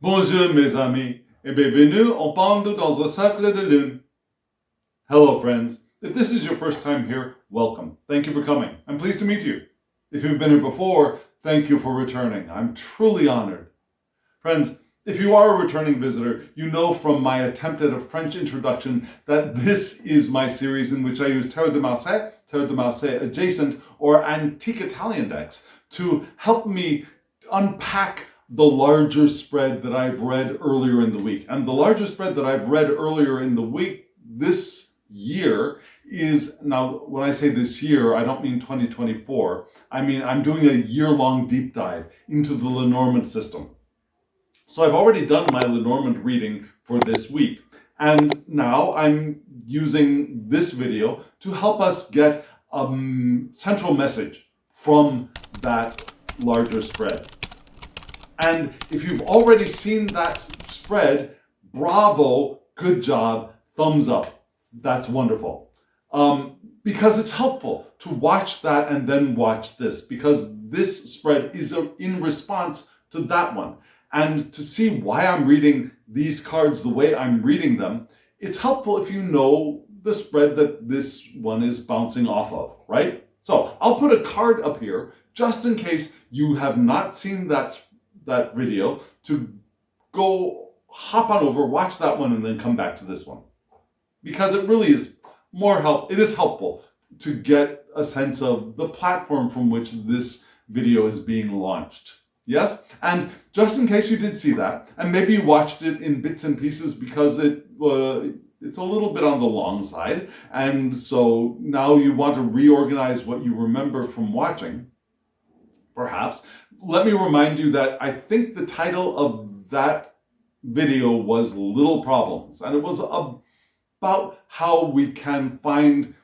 Bonjour mes amis, et bienvenue en Pendu dans le Cercle de Lune. Hello friends, if this is your first time here, welcome. Thank you for coming. I'm pleased to meet you. If you've been here before, thank you for returning. I'm truly honored. Friends, if you are a returning visitor, you know from my attempt at a French introduction that this is my series in which I use Cercle de Marseille adjacent, or antique Italian decks to help me unpack the larger spread that I've read earlier in the week. And the larger spread that I've read earlier in the week this year is, now when I say this year, I don't mean 2024. I mean, I'm doing a year-long deep dive into the Lenormand system. So I've already done my Lenormand reading for this week. And now I'm using this video to help us get a central message from that larger spread. And if you've already seen that spread, bravo, good job, thumbs up. That's wonderful. Because it's helpful to watch that and then watch this, because this spread is in response to that one. And to see why I'm reading these cards the way I'm reading them, it's helpful if you know the spread that this one is bouncing off of, right? So I'll put a card up here just in case you have not seen that video, to go hop on over, watch that one, and then come back to this one. Because it really is it is helpful to get a sense of the platform from which this video is being launched. Yes? And just in case you did see that, and maybe you watched it in bits and pieces because it's a little bit on the long side, and so now you want to reorganize what you remember from watching, perhaps, let me remind you that I think the title of that video was Little Problems, and it was about how we can find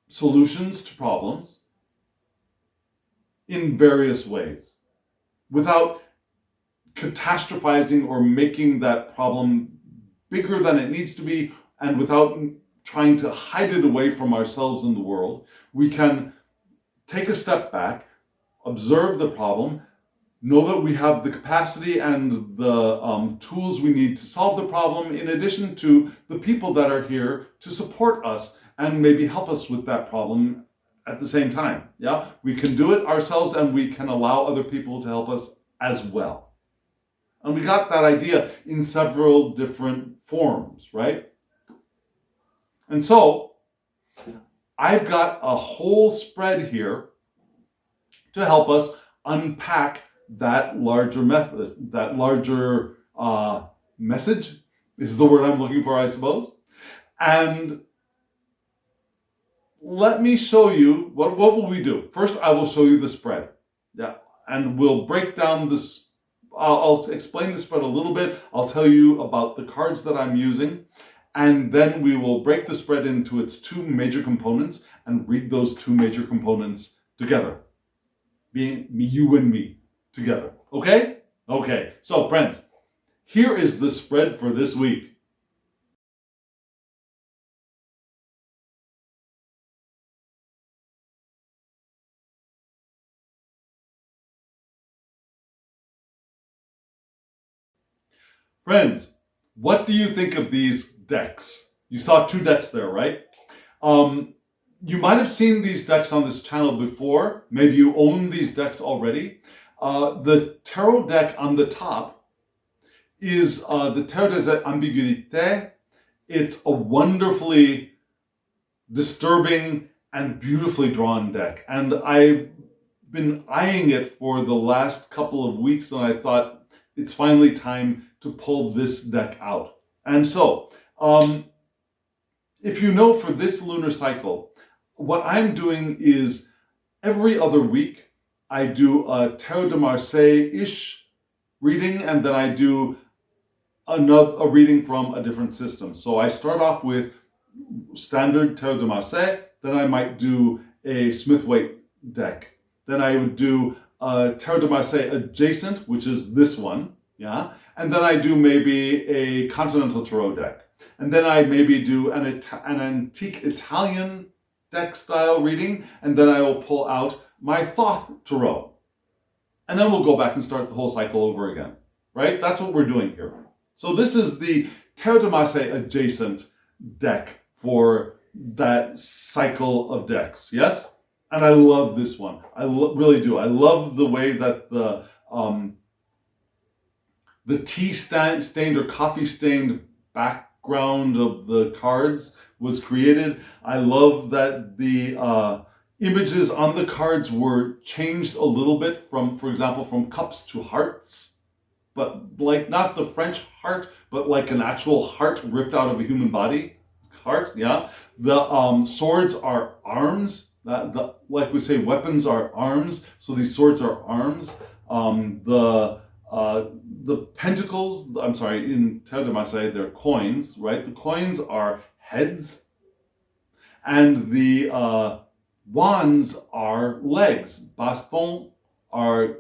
solutions to problems in various ways without catastrophizing or making that problem bigger than it needs to be, and without trying to hide it away from ourselves and the world. We can take a step back, observe the problem, know that we have the capacity and the tools we need to solve the problem, in addition to the people that are here to support us and maybe help us with that problem at the same time. Yeah, we can do it ourselves, and we can allow other people to help us as well. And we got that idea in several different forms, right? And so I've got a whole spread here to help us unpack that larger method, that larger message is the word I'm looking for, I suppose. And let me show you, what will we do? First, I will show you the spread. Yeah, and we'll break down this. I'll explain the spread a little bit. I'll tell you about the cards that I'm using. And then we will break the spread into its two major components and read those two major components together. Being you and me together. Okay? Okay. So, friends, here is the spread for this week. Friends, what do you think of these decks? You saw two decks there, right? You might have seen these decks on this channel before. Maybe you own these decks already. The tarot deck on the top is the Tarot des Ambiguïtés. It's a wonderfully disturbing and beautifully drawn deck. And I've been eyeing it for the last couple of weeks, and I thought it's finally time to pull this deck out. And so, if you know, for this lunar cycle, what I'm doing is every other week I do a Tarot de Marseille-ish reading, and then I do a reading from a different system. So I start off with standard Tarot de Marseille, then I might do a Smith-Waite deck. Then I would do a Tarot de Marseille adjacent, which is this one, yeah? And then I do maybe a Continental Tarot deck. And then I maybe do an antique Italian deck style reading, and then I will pull out my Thoth Tarot. and then we'll go back and start the whole cycle over again, right? That's what we're doing here. So this is the Terre de Marseille adjacent deck for that cycle of decks, yes? And I love this one. I really do. I love the way that the tea stained or coffee stained background of the cards was created. I love that the images on the cards were changed a little bit from, for example, from cups to hearts, but like not the French heart, but like an actual heart ripped out of a human body. Heart, yeah. The swords are arms. Like we say, weapons are arms. So these swords are arms. The pentacles, I'm sorry, in Terre de Marseille, they're coins, right? The coins are heads, and the wands are legs. Baston are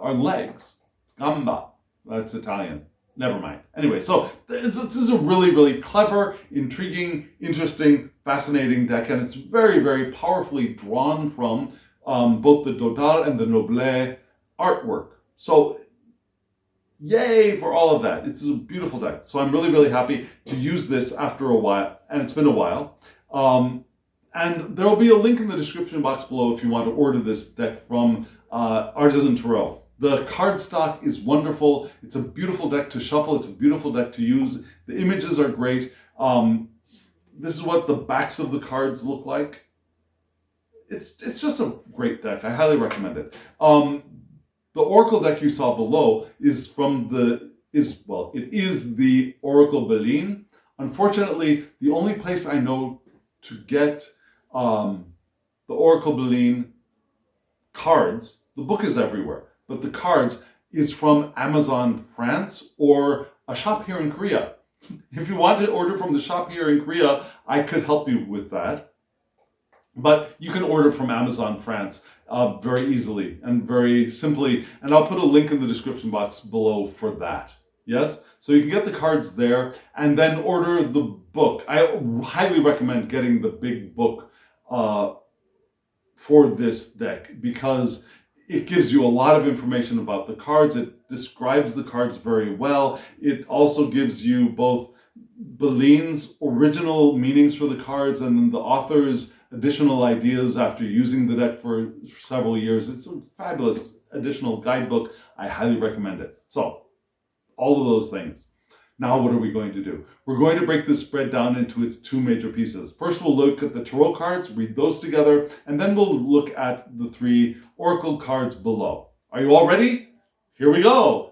legs. Gamba, that's Italian. Never mind. Anyway, so this is a really, really clever, intriguing, interesting, fascinating deck, and it's very, very powerfully drawn from both the Dodal and the Noblet artwork. So, yay for all of that. It's a beautiful deck. So I'm really, really happy to use this after a while, and it's been a while. And there will be a link in the description box below if you want to order this deck from Artisan Tarot. The cardstock is wonderful. It's a beautiful deck to shuffle. It's a beautiful deck to use. The images are great. This is what the backs of the cards look like. It's just a great deck. I highly recommend it. The Oracle deck you saw below is it is the Oracle de Lune. Unfortunately, the only place I know to get the Oracle de Lune cards, the book is everywhere, but the cards is from Amazon France or a shop here in Korea. If you want to order from the shop here in Korea, I could help you with that. But you can order from Amazon France very easily and very simply. And I'll put a link in the description box below for that. Yes? So you can get the cards there and then order the book. I highly recommend getting the big book for this deck because it gives you a lot of information about the cards. It describes the cards very well. It also gives you both Beline's original meanings for the cards and then the author's additional ideas after using the deck for several years. It's a fabulous additional guidebook. I highly recommend it. So, all of those things. Now what are we going to do? We're going to break this spread down into its two major pieces. First, we'll look at the tarot cards, read those together, and then we'll look at the three oracle cards below. Are you all ready? Here we go!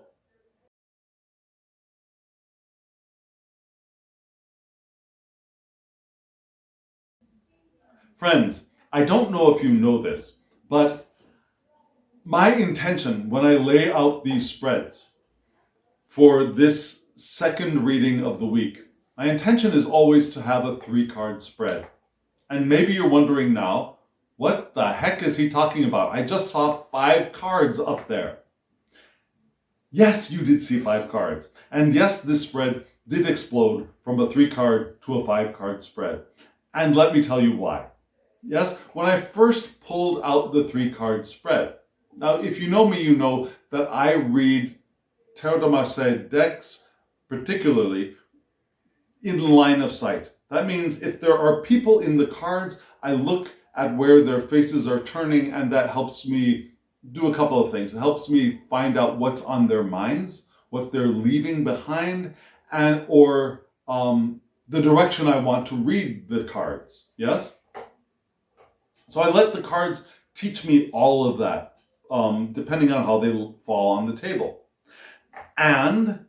Friends, I don't know if you know this, but my intention when I lay out these spreads for this second reading of the week, my intention is always to have a 3-card spread. And maybe you're wondering now, what the heck is he talking about? I just saw 5 cards up there. Yes, you did see 5 cards. And yes, this spread did explode from a 3-card to a 5-card spread. And let me tell you why. Yes, when I first pulled out the 3-card spread. Now, if you know me, you know that I read Terre de Marseille decks, particularly in line of sight. That means if there are people in the cards, I look at where their faces are turning, and that helps me do a couple of things. It helps me find out what's on their minds, what they're leaving behind, and or the direction I want to read the cards. Yes? So I let the cards teach me all of that, depending on how they fall on the table. And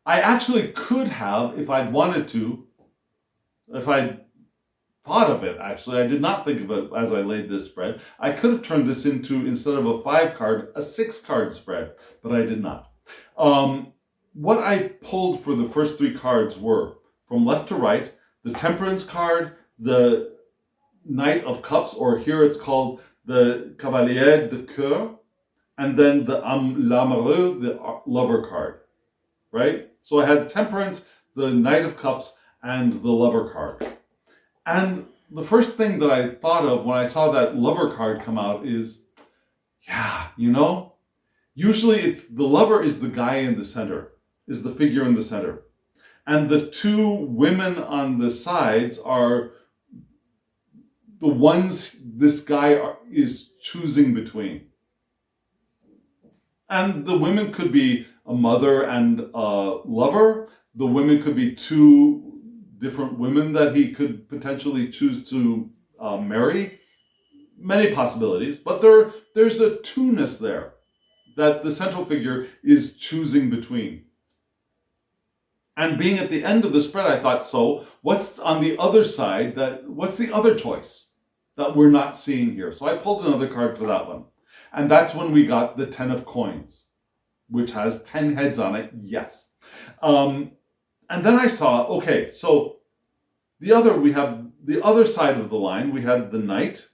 I actually could have, if I'd wanted to, if I'd thought of it, actually, I did not think of it as I laid this spread. I could have turned this into, instead of a 5-card, a 6-card spread, but I did not. What I pulled for the first 3 cards were, from left to right, the Temperance card, the Knight of Cups, or here it's called the Cavalier de Coeur, and then the L'Amoureux, the Lover card, right? So I had Temperance, the Knight of Cups, and the Lover card. And the first thing that I thought of when I saw that Lover card come out is, Yeah, you know, usually it's the lover is the guy in the center, is the figure in the center. And the two women on the sides are the ones this guy is choosing between. And the women could be a mother and a lover. The women could be two different women that he could potentially choose to marry. Many possibilities, but there's a two-ness there that the central figure is choosing between. And being at the end of the spread, I thought, so what's on the other side? What's the other choice that we're not seeing here? So I pulled another card for that one. And that's when we got the 10 of coins, which has 10 heads on it, yes. And then I saw, okay, so we have the other side of the line, we had the knight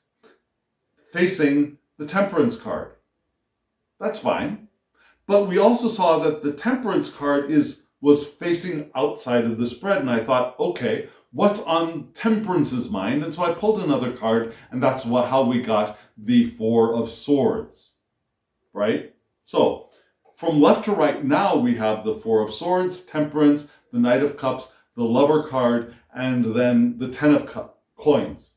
facing the temperance card. That's fine. But we also saw that the temperance card was facing outside of the spread, and I thought, okay, what's on temperance's mind? And so I pulled another card, and that's how we got the 4 of swords, right? So from left to right now, we have the 4 of swords, temperance, the knight of cups, the lover card, and then the 10 of coins.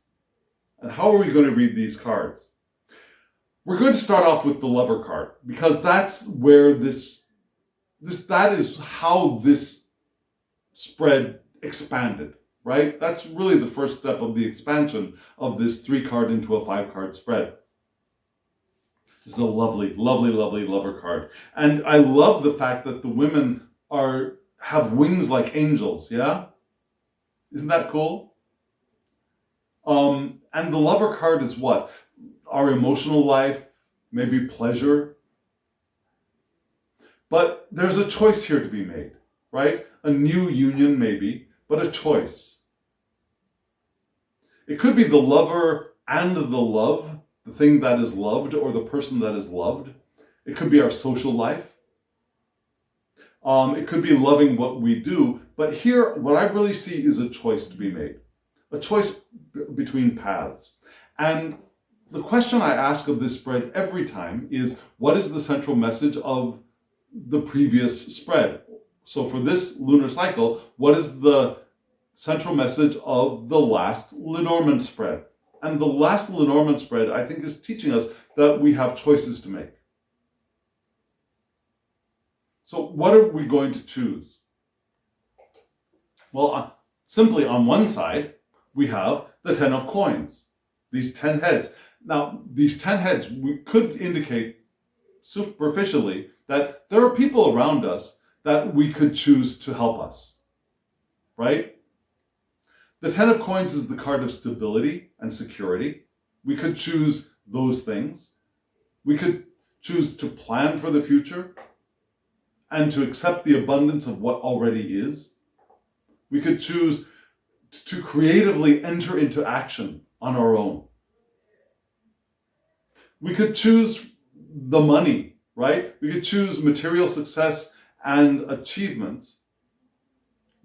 And how are we going to read these cards? We're going to start off with the lover card, because that's where that is how this spread expanded, right? That's really the first step of the expansion of this 3-card into a 5-card spread. This is a lovely, lovely, lovely lover card. And I love the fact that the women have wings like angels, yeah? Isn't that cool? And the lover card is what? Our emotional life, maybe pleasure. But there's a choice here to be made, right? A new union maybe, but a choice. It could be the lover and the love, the thing that is loved or the person that is loved. It could be our social life. It could be loving what we do. But here, what I really see is a choice to be made. A choice between paths. And the question I ask of this spread every time is, what is the central message of the previous spread? So for this lunar cycle, what is the central message of the last Lenormand spread? And the last Lenormand spread, I think, is teaching us that we have choices to make. So what are we going to choose? Well, simply on one side, we have the 10 of coins, these 10 heads. Now, these 10 heads, we could indicate superficially that there are people around us that we could choose to help us, right? The 10 of coins is the card of stability and security. We could choose those things. We could choose to plan for the future and to accept the abundance of what already is. We could choose to creatively enter into action on our own. We could choose the money, right? We could choose material success and achievements,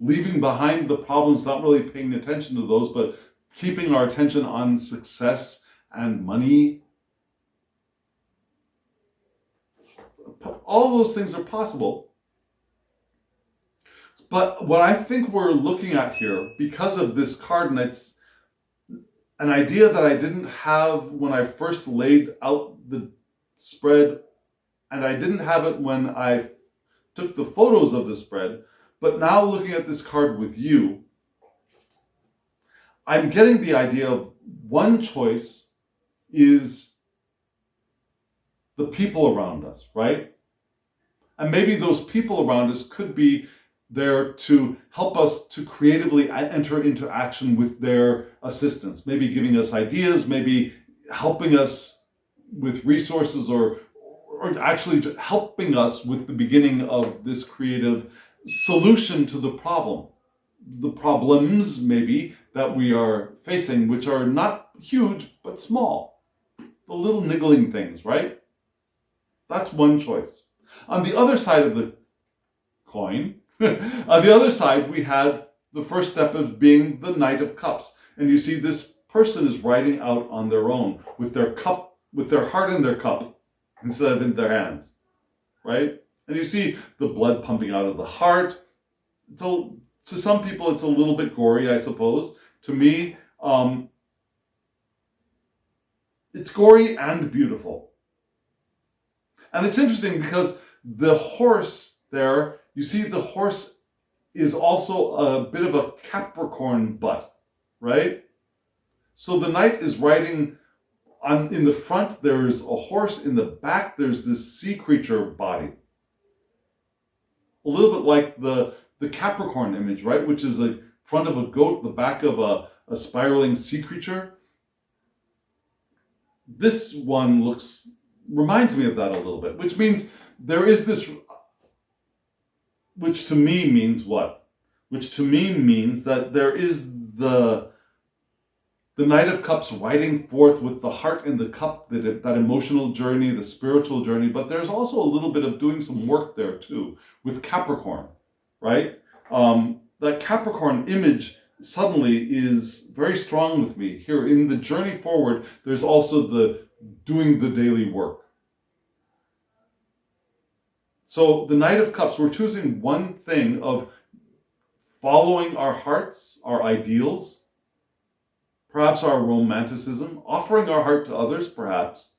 leaving behind the problems, not really paying attention to those, but keeping our attention on success and money. All those things are possible. But what I think we're looking at here, because of this card, and it's an idea that I didn't have when I first laid out the spread, and I didn't have it when I took the photos of the spread, but now looking at this card with you, I'm getting the idea of one choice is the people around us, right? And maybe those people around us could be there to help us to creatively enter into action with their assistance, maybe giving us ideas, maybe helping us with resources, or actually helping us with the beginning of this creative solution to the problems maybe that we are facing, which are not huge, but small. The little niggling things, right? That's one choice. On the other side of the coin, on the other side, we had the first step of being the Knight of Cups. And you see this person is riding out on their own with their cup, with their heart in their cup. instead of in their hands, right? And you see the blood pumping out of the heart. So to some people, it's a little bit gory, I suppose. To me, it's gory and beautiful. And it's interesting because the horse there, you see the horse is also a bit of a Capricorn butt, right? So the knight is riding in the front, there's a horse. In the back, there's this sea creature body. A little bit like the Capricorn image, right? Which is the front of a goat, the back of a spiraling sea creature. This one reminds me of that a little bit, which means there is this, which to me means what? Which to me means that there is the Knight of Cups riding forth with the heart in the cup, that emotional journey, the spiritual journey, but there's also a little bit of doing some work there too, with Capricorn, right? That Capricorn image suddenly is very strong with me. Here in the journey forward, there's also the doing the daily work. So the Knight of Cups, we're choosing one thing of following our hearts, our ideals, perhaps our romanticism, offering our heart to others, perhaps,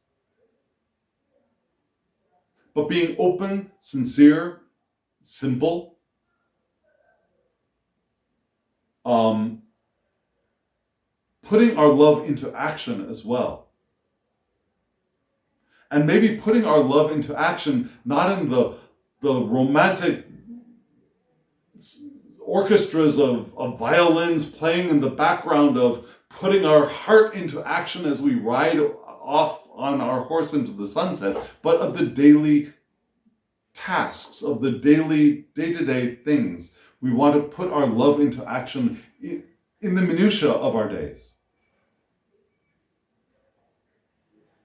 but being open, sincere, simple, putting our love into action as well. And maybe putting our love into action, not in the romantic orchestras of violins playing in the background of putting our heart into action as we ride off on our horse into the sunset, but of the daily tasks, of the daily, day-to-day things. We want to put our love into action in the minutiae of our days.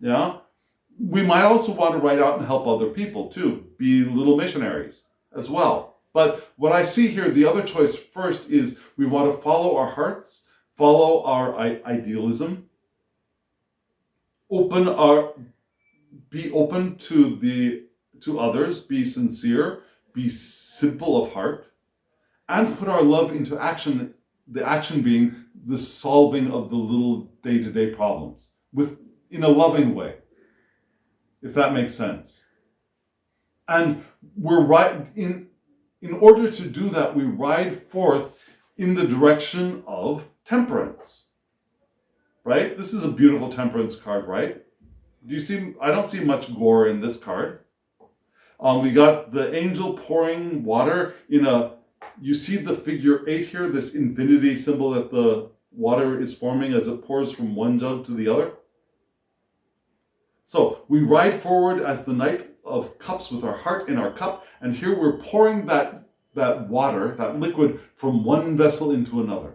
Yeah? We might also want to ride out and help other people too, be little missionaries as well. But what I see here, the other choice first is we want to follow our hearts, follow our idealism, be open to others, be sincere, be simple of heart, and put our love into action, the action being the solving of the little day-to-day problems in a loving way, if that makes sense. And in order to do that, we ride forth in the direction of temperance, right? This is a beautiful temperance card, right? Do you see? I don't see much gore in this card. We got the angel pouring water you see the figure 8 here, this infinity symbol that the water is forming as it pours from one jug to the other. So we ride forward as the Knight of Cups with our heart in our cup, and here we're pouring that water, that liquid, from one vessel into another.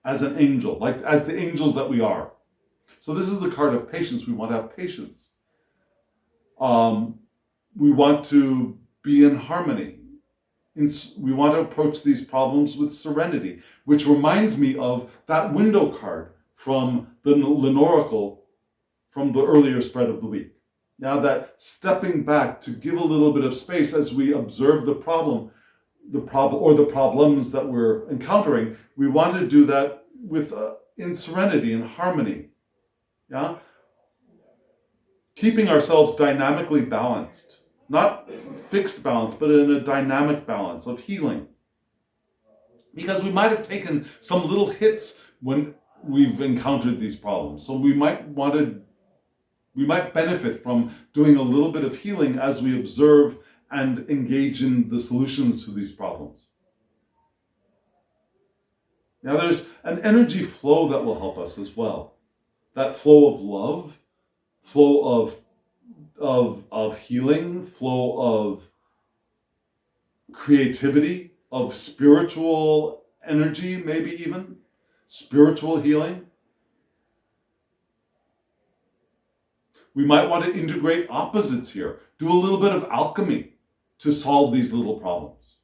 As an angel, as the angels that we are. So this is the card of patience. We want to have patience. We want to be in harmony. We want to approach these problems with serenity, which reminds me of that window card from the Lenormand from the earlier spread of the week. Now that stepping back to give a little bit of space as we observe the problem or the problems that we're encountering, we want to do that with in serenity and harmony. Yeah? Keeping ourselves dynamically balanced. Not fixed balance, but in a dynamic balance of healing. Because we might have taken some little hits when we've encountered these problems. So we might benefit from doing a little bit of healing as we observe and engage in the solutions to these problems. Now there's an energy flow that will help us as well. That flow of love, flow of healing, flow of creativity, of spiritual energy, maybe even spiritual healing. We might want to integrate opposites here, do a little bit of alchemy to solve these little problems.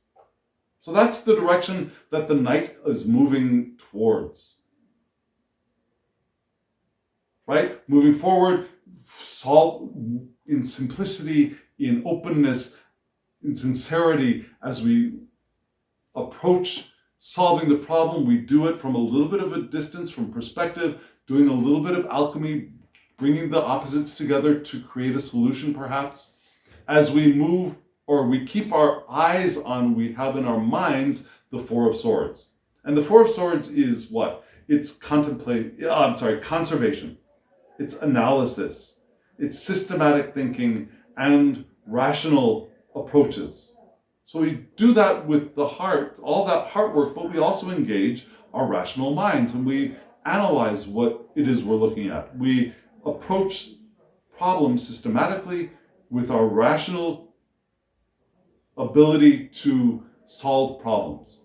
So that's the direction that the Knight is moving towards. Right? Moving forward, solve in simplicity, in openness, in sincerity. As we approach solving the problem, we do it from a little bit of a distance, from perspective, doing a little bit of alchemy, bringing the opposites together to create a solution, perhaps. As we move, or we keep our eyes on, we have in our minds the Four of Swords. And the Four of Swords is what? It's conservation. It's analysis. It's systematic thinking and rational approaches. So we do that with the heart, all that heart work, but we also engage our rational minds and we analyze what it is we're looking at. We approach problems systematically with our rational ability to solve problems.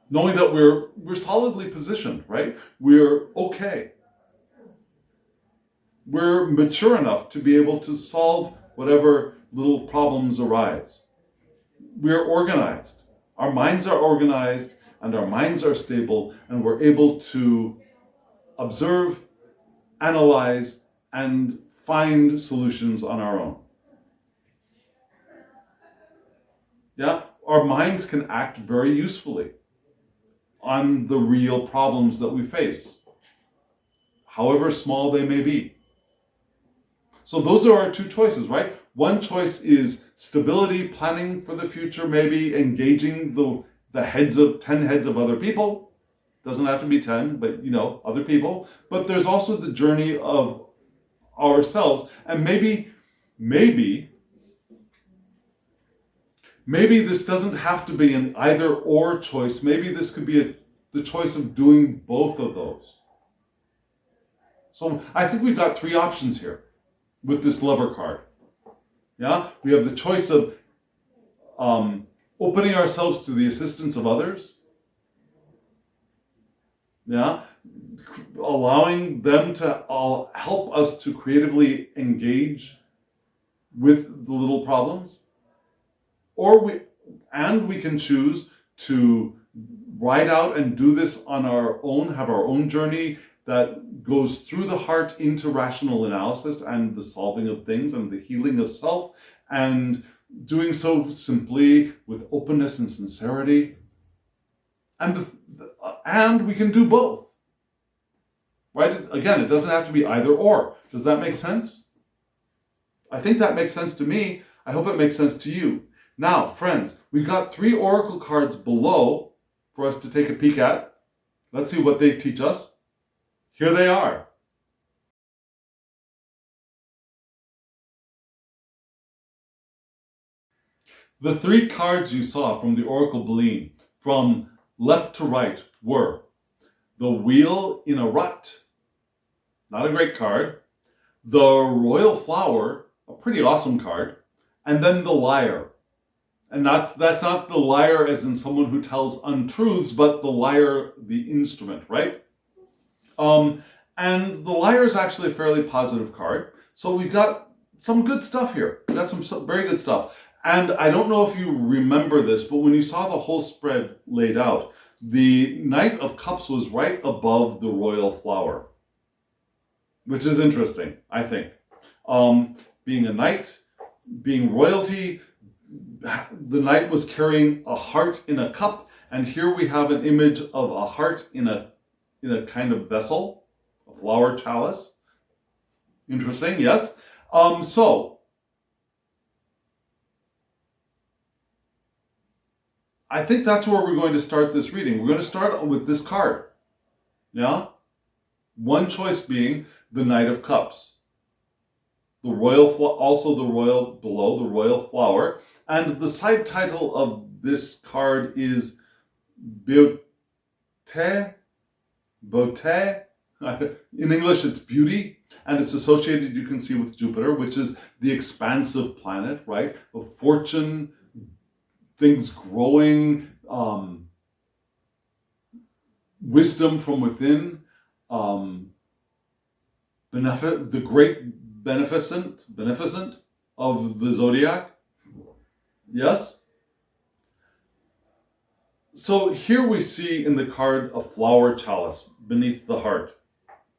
Knowing that we're solidly positioned, right? We're okay. We're mature enough to be able to solve whatever little problems arise. We're organized. Our minds are organized and our minds are stable, and we're able to observe, analyze, and find solutions on our own. Yeah? Our minds can act very usefully on the real problems that we face, however small they may be. So those are our two choices, right? One choice is stability, planning for the future, maybe engaging the heads of 10 heads of other people. Doesn't have to be 10, but other people. But there's also the journey of ourselves. And maybe this doesn't have to be an either or choice. Maybe this could be the choice of doing both of those. So I think we've got three options here with this Lover card. Yeah, we have the choice of opening ourselves to the assistance of others. Yeah, allowing them to help us to creatively engage with the little problems. Or we can choose to ride out and do this on our own, have our own journey that goes through the heart into rational analysis and the solving of things and the healing of self, and doing so simply with openness and sincerity. And we can do both. Right? Again, it doesn't have to be either or. Does that make sense? I think that makes sense to me. I hope it makes sense to you. Now, friends, we've got three oracle cards below for us to take a peek at. Let's see what they teach us. Here they are. The three cards you saw from the Oracle Beline, from left to right, were the Wheel in a Rut, not a great card, the Royal Flower, a pretty awesome card, and then the Liar. And that's not the liar as in someone who tells untruths, but the lyre, the instrument, right? And the Liar is actually a fairly positive card. So we've got some good stuff here. We've got some very good stuff. And I don't know if you remember this, but when you saw the whole spread laid out, the Knight of Cups was right above the Royal Flower, which is interesting, I think. Being a knight, being royalty, the knight was carrying a heart in a cup, and here we have an image of a heart in a kind of vessel, a flower chalice. Interesting, yes. So I think that's where we're going to start this reading. We're going to start with this card. Yeah? One choice being the Knight of Cups. The royal, also the royal below, the Royal Flower. And the side title of this card is Beauté. In English, it's beauty. And it's associated, you can see, with Jupiter, which is the expansive planet, right? Of fortune, things growing, wisdom from within, the great beneficent of the zodiac. Yes? So here we see in the card a flower chalice beneath the heart.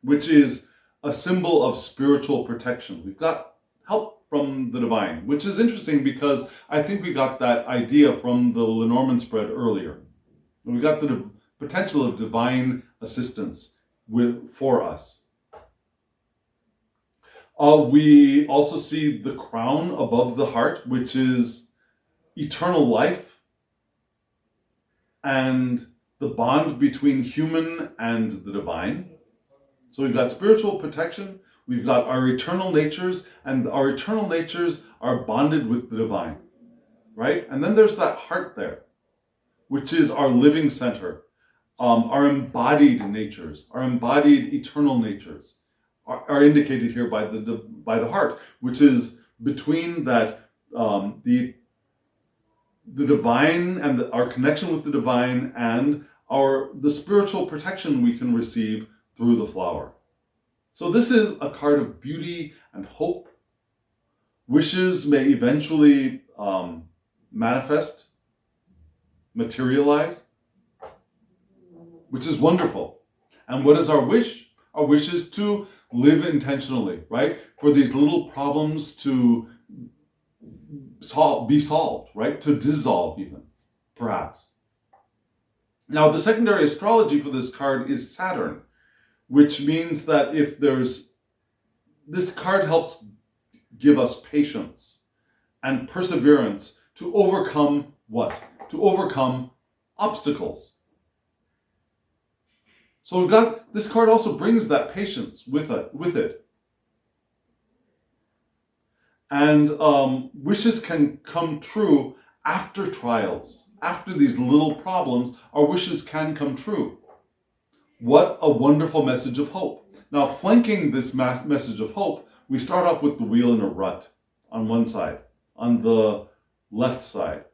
which is a symbol of spiritual protection. We've got help from the divine, which is interesting because I think we got that idea from the Lenormand Spread earlier. We got the potential of divine assistance for us. We also see the crown above the heart, which is eternal life and the bond between human and the divine. So we've got spiritual protection, we've got our eternal natures, and our eternal natures are bonded with the divine, right? And then there's that heart there, which is our living center, our embodied natures, our embodied eternal natures are indicated here by the heart, which is between that the divine and our connection with the divine and the spiritual protection we can receive through the flower. So this is a card of beauty and hope. Wishes may eventually manifest, materialize, which is wonderful. And what is our wish? Our wish is to live intentionally, right? For these little problems to be solved, right? To dissolve even, perhaps. Now, the secondary astrology for this card is Saturn, which means that this card helps give us patience and perseverance to overcome what? To overcome obstacles. So this card also brings that patience with it. And wishes can come true after trials. After these little problems, our wishes can come true. What a wonderful message of hope. Now, flanking this message of hope, we start off with the wheel in a rut on one side, on the left side.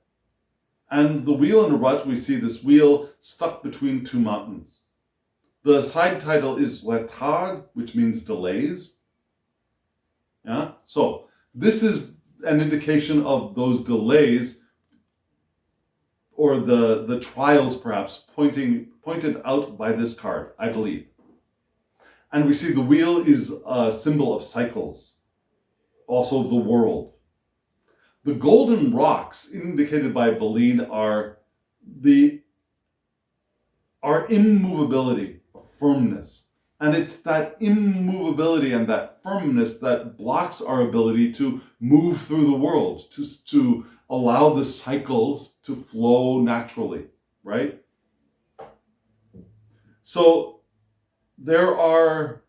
And the wheel in a rut, we see this wheel stuck between two mountains. The side title is retard, which means delays. Yeah? So this is an indication of those delays, or the trials perhaps pointed out by this card, I believe. And we see the wheel is a symbol of cycles, also of the world. The golden rocks indicated by Beline are our immovability, firmness. And it's that immovability and that firmness that blocks our ability to move through the world, to allow the cycles to flow naturally, right? So there are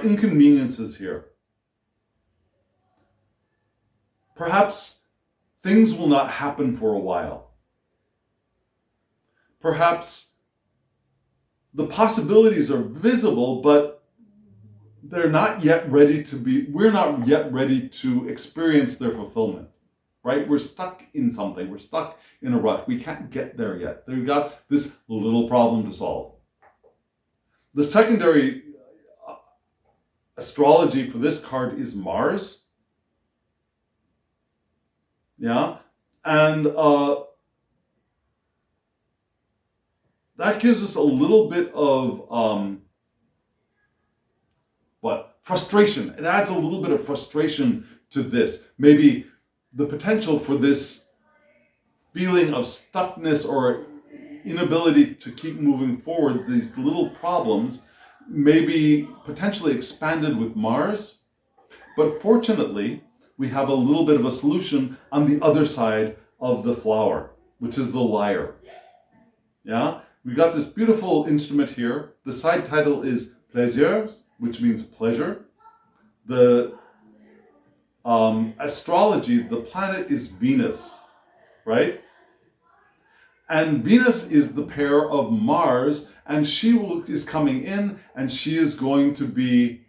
inconveniences here. Perhaps things will not happen for a while. Perhaps the possibilities are visible, but we're not yet ready to experience their fulfillment, right? We're stuck in something. We're stuck in a rut. We can't get there yet. We've got this little problem to solve. The secondary astrology for this card is Mars. Yeah. And that gives us a little bit of frustration. It adds a little bit of frustration to this. Maybe the potential for this feeling of stuckness or inability to keep moving forward, these little problems, may be potentially expanded with Mars. But fortunately, we have a little bit of a solution on the other side of the flower, which is the lyre. Yeah? We've got this beautiful instrument here. The side title is Plaisirs, which means pleasure. The astrology, the planet is Venus, right? And Venus is the pair of Mars, and she is coming in, and she is going to be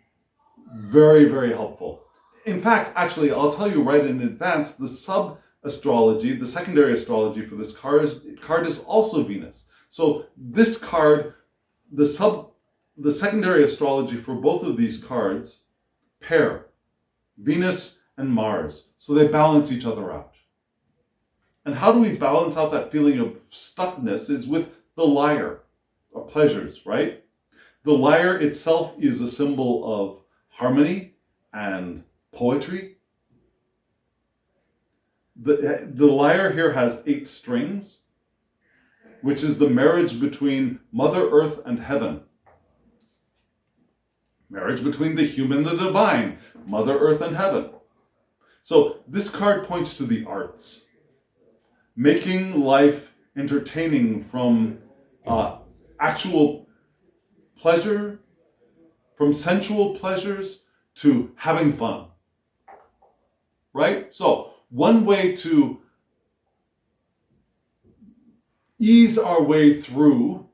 very, very helpful. In fact, actually, I'll tell you right in advance, the sub-astrology, the secondary astrology for this card is also Venus. So this card, the secondary astrology for both of these cards pair Venus and Mars. So they balance each other out. And how do we balance out that feeling of stuckness is with the lyre, or pleasures, right? The lyre itself is a symbol of harmony and poetry. The lyre here has 8 strings, which is the marriage between Mother Earth and Heaven. Marriage between the human and the divine, Mother Earth and Heaven. So this card points to the arts, making life entertaining from actual pleasure, from sensual pleasures to having fun. Right? So one way to ease our way through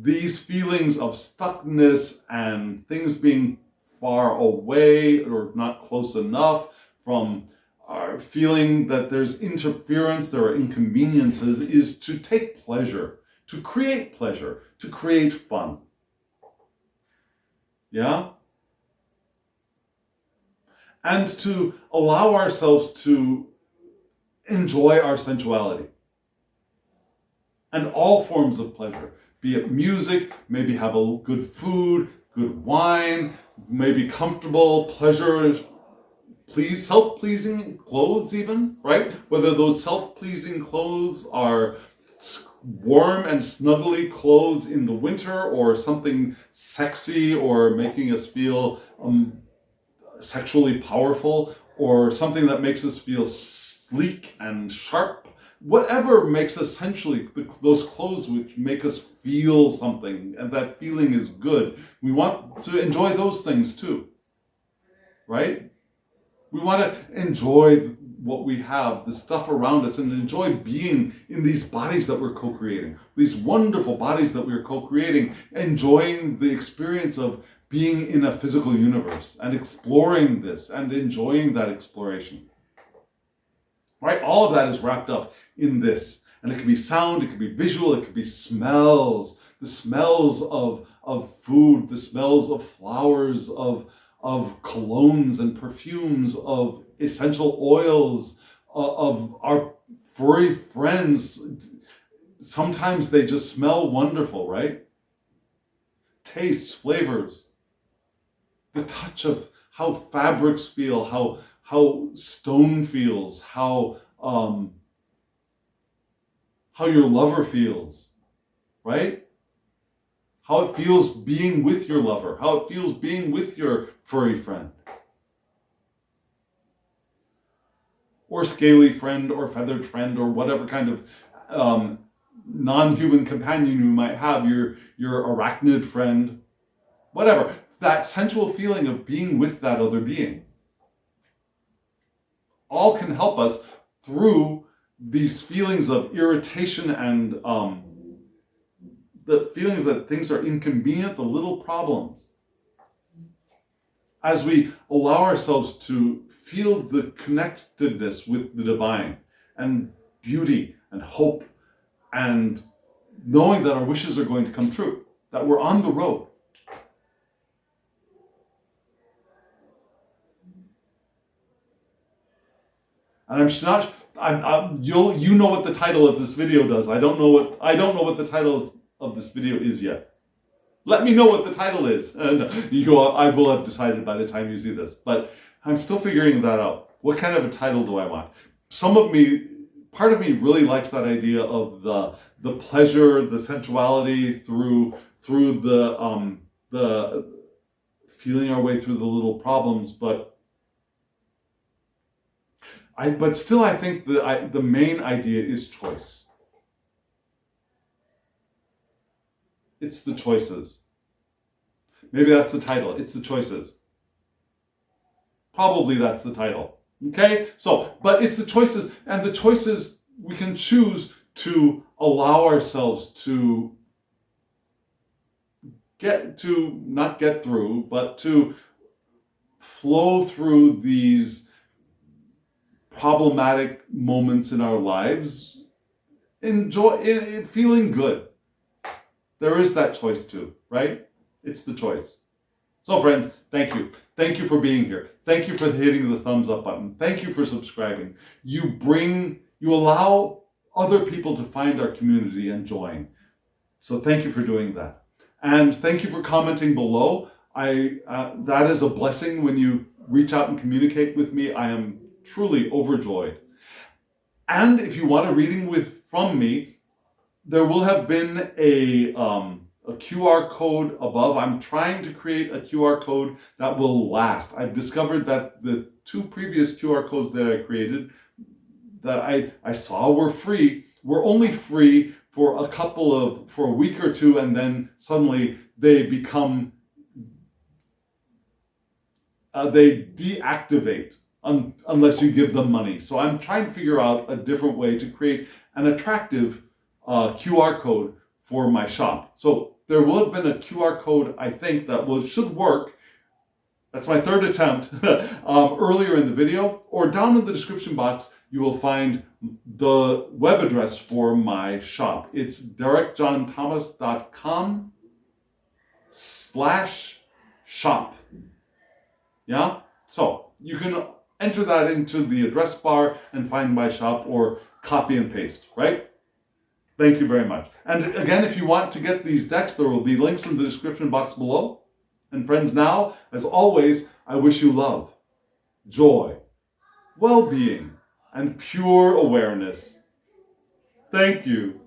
these feelings of stuckness and things being far away or not close enough, from our feeling that there's interference, there are inconveniences, is to take pleasure, to create fun. Yeah? And to allow ourselves to enjoy our sensuality and all forms of pleasure, be it music, maybe have a good food, good wine, maybe comfortable, pleasure, self-pleasing clothes even, right? Whether those self-pleasing clothes are warm and snuggly clothes in the winter, or something sexy or making us feel sexually powerful, or something that makes us feel sleek and sharp. Whatever makes essentially those clothes which make us feel something, and that feeling is good. We want to enjoy those things too, right? We want to enjoy what we have, the stuff around us, and enjoy being in these bodies that we're co-creating, these wonderful bodies that we're co-creating, enjoying the experience of being in a physical universe and exploring this and enjoying that exploration. Right? All of that is wrapped up in this. And it can be sound, it can be visual, it can be smells. The smells of food, the smells of flowers, of colognes and perfumes, of essential oils, of our furry friends. Sometimes they just smell wonderful, right? Tastes, flavors. The touch of how fabrics feel, how stone feels, how your lover feels, right? How it feels being with your lover, how it feels being with your furry friend, or scaly friend, or feathered friend, or whatever kind of non-human companion you might have, your arachnid friend, whatever. That sensual feeling of being with that other being all can help us through these feelings of irritation and the feelings that things are inconvenient, the little problems. As we allow ourselves to feel the connectedness with the divine and beauty and hope, and knowing that our wishes are going to come true, that we're on the road. And you know what the title of this video does. I don't know what the title of this video is yet. Let me know what the title is, and I will have decided by the time you see this. But I'm still figuring that out. What kind of a title do I want? Part of me really likes that idea of the pleasure, the sensuality through the feeling our way through the little problems, but still I think the main idea is choice. It's the choices. Maybe that's the title. It's the choices. Probably that's the title. Okay? But it's the choices, and the choices we can choose to allow ourselves to not get through, but to flow through these problematic moments in our lives, feeling good. There is that choice too, right? It's the choice. So friends, thank you. Thank you for being here. Thank you for hitting the thumbs up button. Thank you for subscribing. You allow other people to find our community and join. So thank you for doing that. And thank you for commenting below. That is a blessing when you reach out and communicate with me. I am truly overjoyed. And if you want a reading from me, there will have been a QR code above. I'm trying to create a QR code that will last. I've discovered that the 2 previous QR codes that I created that I saw were free were only free for a week or 2, and then suddenly they become they deactivate unless you give them money. So I'm trying to figure out a different way to create an attractive QR code for my shop. So there will have been a QR code, I think, that should work. That's my 3rd attempt earlier in the video, or down in the description box you will find the web address for my shop. It's derekjohnthomas.com/shop. Yeah? So you can enter that into the address bar and find my shop, or copy and paste, right? Thank you very much. And again, if you want to get these decks, there will be links in the description box below. And friends, now, as always, I wish you love, joy, well-being, and pure awareness. Thank you.